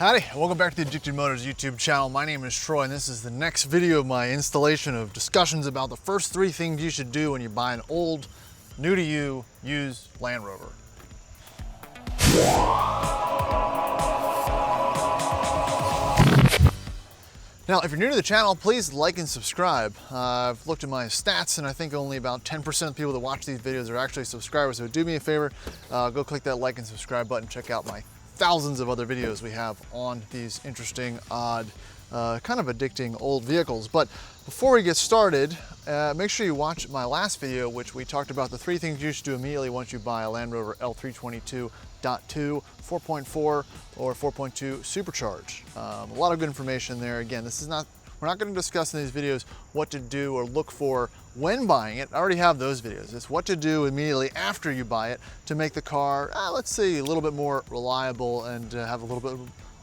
Howdy, welcome back to the Addicted Motors YouTube channel. My name is Troy and this is the next video of my installation of discussions about the first 3 things you should do when you buy an old, new to you, used Land Rover. Now, if you're new to the channel, please like and subscribe. I've looked at my stats and I think only about 10% of the people that watch these videos are actually subscribers. So do me a favor, go click that like and subscribe button. Check out my thousands of other videos we have on these interesting, odd, kind of addicting old vehicles. But before we get started, make sure you watch my last video, which we talked about the 3 things you should do immediately once you buy a Land Rover L322.2, 4.4 or 4.2 supercharged. A lot of good information there. Again, we're not going to discuss in these videos what to do or look for when buying it. I already have those videos. It's what to do immediately after you buy it to make the car, let's say, a little bit more reliable and have a little bit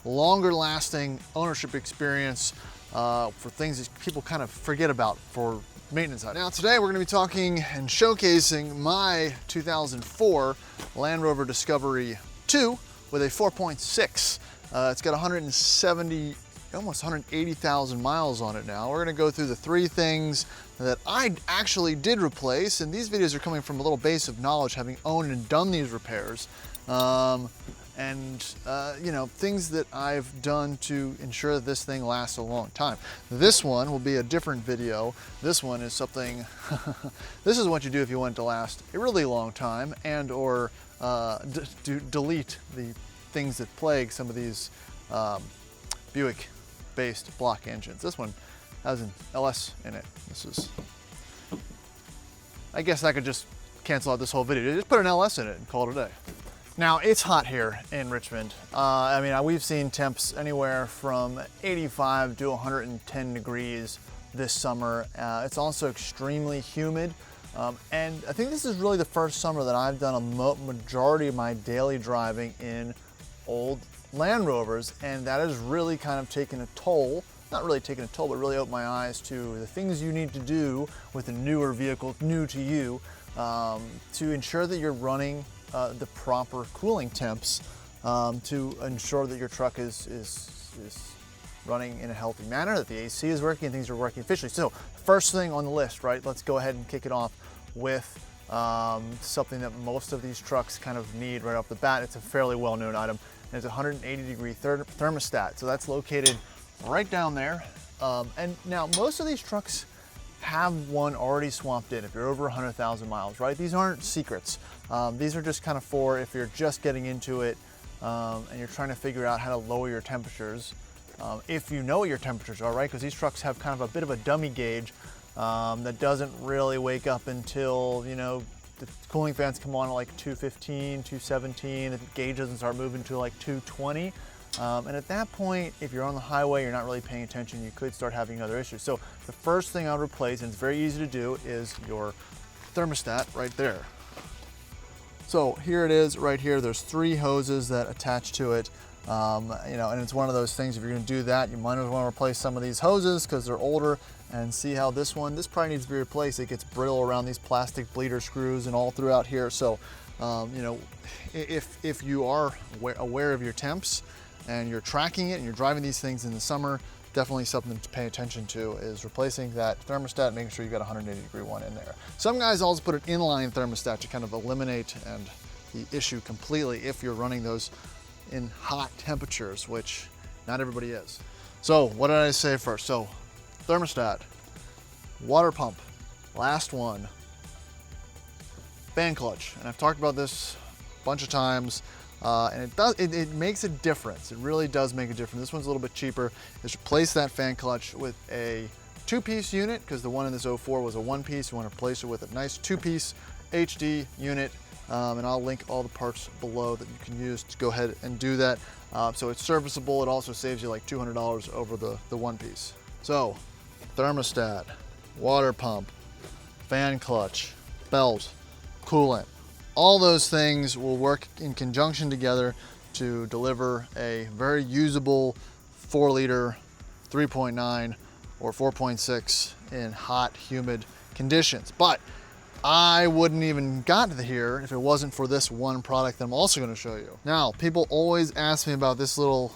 longer lasting ownership experience for things that people kind of forget about for maintenance. Now today we're going to be talking and showcasing my 2004 Land Rover Discovery 2 with a 4.6. It's got 170, almost 180,000 miles on it now. We're going to go through the 3 things that I actually did replace, and these videos are coming from a little base of knowledge, having owned and done these repairs. You know, things that I've done to ensure that this thing lasts a long time. This one will be a different video. This one is something, this is what you do if you want it to last a really long time and or delete the things that plague some of these Buick-based block engines. This one has an LS in it. This is, I guess I could just cancel out this whole video. Just put an LS in it and call it a day. Now, it's hot here in Richmond. I mean, we've seen temps anywhere from 85 to 110 degrees this summer. It's also extremely humid. And I think this is really the first summer that I've done a majority of my daily driving in old Land Rovers, and that has really kind of taken a toll. Not really taken a toll, but really opened my eyes to the things you need to do with a newer vehicle, new to you, to ensure that you're running the proper cooling temps to ensure that your truck is running in a healthy manner, that the AC is working and things are working efficiently. So first thing on the list, right, let's go ahead and kick it off with something that most of these trucks kind of need right off the bat. It's a fairly well-known item, and it's a 180-degree thermostat. So that's located right down there. And now most of these trucks have one already swapped in if you're over 100,000 miles, right? These aren't secrets. These are just kind of for if you're just getting into it and you're trying to figure out how to lower your temperatures. If you know what your temperatures are, right? Because these trucks have kind of a bit of a dummy gauge that doesn't really wake up until, you know, the cooling fans come on at like 215, 217, the gauge doesn't start moving to like 220. And at that point, if you're on the highway, you're not really paying attention, you could start having other issues. So the first thing I would replace, and it's very easy to do, is your thermostat right there. So here it is right here. There's 3 hoses that attach to it. You know, and it's one of those things, if you're gonna do that, you might as well want to replace some of these hoses because they're older, and see how this probably needs to be replaced. It gets brittle around these plastic bleeder screws and all throughout here. So, you know, if you are aware of your temps, and you're tracking it and you're driving these things in the summer, definitely something to pay attention to is replacing that thermostat, making sure you got a 180-degree one in there. Some guys also put an inline thermostat to kind of eliminate the issue completely if you're running those in hot temperatures, which not everybody is. So what did I say first? So thermostat, water pump, last one, fan clutch. And I've talked about this a bunch of times. And it makes a difference. It really does make a difference. This one's a little bit cheaper. Just replace that fan clutch with a 2-piece unit, because the one in this 04 was a 1-piece. You want to replace it with a nice 2-piece HD unit. And I'll link all the parts below that you can use to go ahead and do that. So it's serviceable. It also saves you like $200 over the 1-piece. So thermostat, water pump, fan clutch, belt, coolant. All those things will work in conjunction together to deliver a very usable 4-liter 3.9 or 4.6 in hot, humid conditions. But I wouldn't even got to here if it wasn't for this one product that I'm also going to show you. Now, people always ask me about this little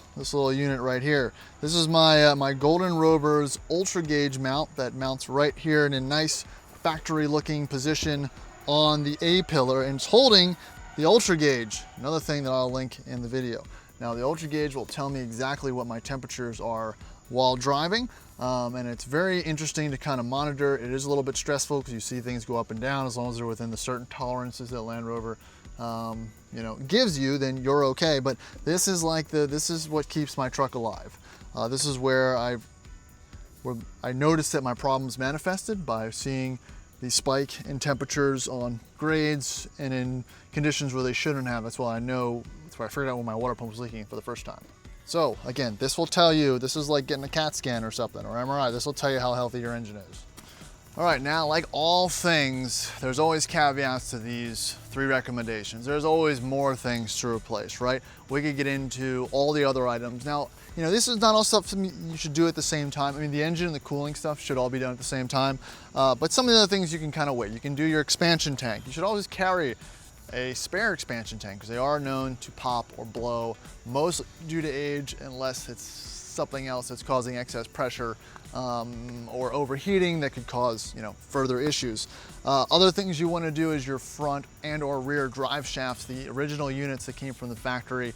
unit right here. This is my my Golden Rovers Ultra Gauge mount that mounts right here in a nice factory looking position on the A pillar, and it's holding the Ultra Gauge, another thing that I'll link in the video. Now, the Ultra Gauge will tell me exactly what my temperatures are while driving, and it's very interesting to kind of monitor. It is a little bit stressful because you see things go up and down. As long as they're within the certain tolerances that Land Rover you know, gives you, then you're okay. But this is like this is what keeps my truck alive. This is where I noticed that my problems manifested by seeing the spike in temperatures on grades and in conditions where they shouldn't have. That's why I figured out when my water pump was leaking for the first time. So again, this will tell you, this is like getting a CAT scan or something, or MRI. This will tell you how healthy your engine is. All right, now like all things, there's always caveats to these 3 recommendations. There's always more things to replace, right? We could get into all the other items. Now, you know, this is not all stuff you should do at the same time. I mean, the engine and the cooling stuff should all be done at the same time. But some of the other things you can kind of wait. You can do your expansion tank. You should always carry a spare expansion tank because they are known to pop or blow, mostly due to age, unless it's something else that's causing excess pressure or overheating that could cause, you know, further issues. Other things you want to do is your front and or rear drive shafts. The original units that came from the factory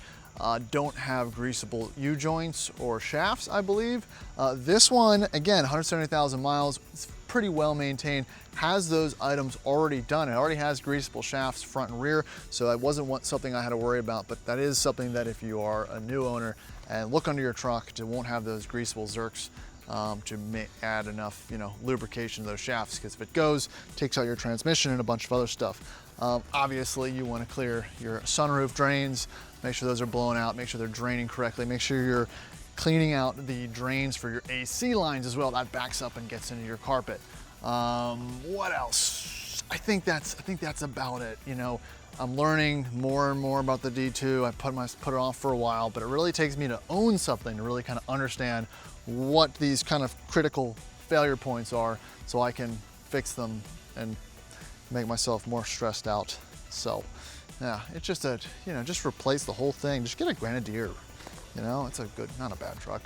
don't have greasable U-joints or shafts, I believe. This one, again, 170,000 miles, it's pretty well maintained, has those items already done. It already has greasable shafts front and rear, so that wasn't something I had to worry about, but that is something that if you are a new owner and look under your truck, it won't have those greasable zerks to add enough, you know, lubrication to those shafts, because if it goes, it takes out your transmission and a bunch of other stuff. Obviously, you want to clear your sunroof drains, make sure those are blown out, make sure they're draining correctly, make sure you're cleaning out the drains for your AC lines as well. That backs up and gets into your carpet. What else? I think that's about it. You know, I'm learning more and more about the D2. I put it off for a while, but it really takes me to own something to really kind of understand what these kind of critical failure points are, so I can fix them and make myself more stressed out. So yeah, it's just you know, just replace the whole thing. Just get a Grenadier. You know, it's not a bad truck.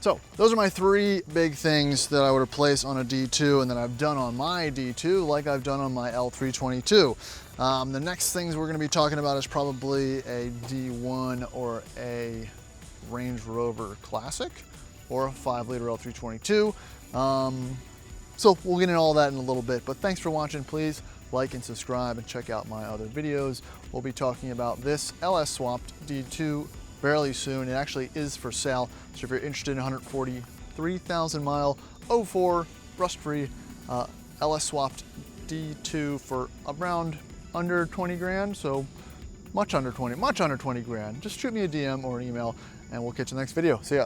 So those are my 3 big things that I would replace on a D2 and that I've done on my D2 like I've done on my L322. The next things we're gonna be talking about is probably a D1 or a Range Rover Classic or a 5-liter L322. So we'll get into all that in a little bit, but thanks for watching. Please like and subscribe and check out my other videos. We'll be talking about this LS swapped D2 fairly soon. It actually is for sale, so if you're interested in 143,000 mile 04 rust-free LS swapped D2 for around under 20 grand, so much under 20 grand, just shoot me a DM or an email and we'll catch you in the next video. See ya.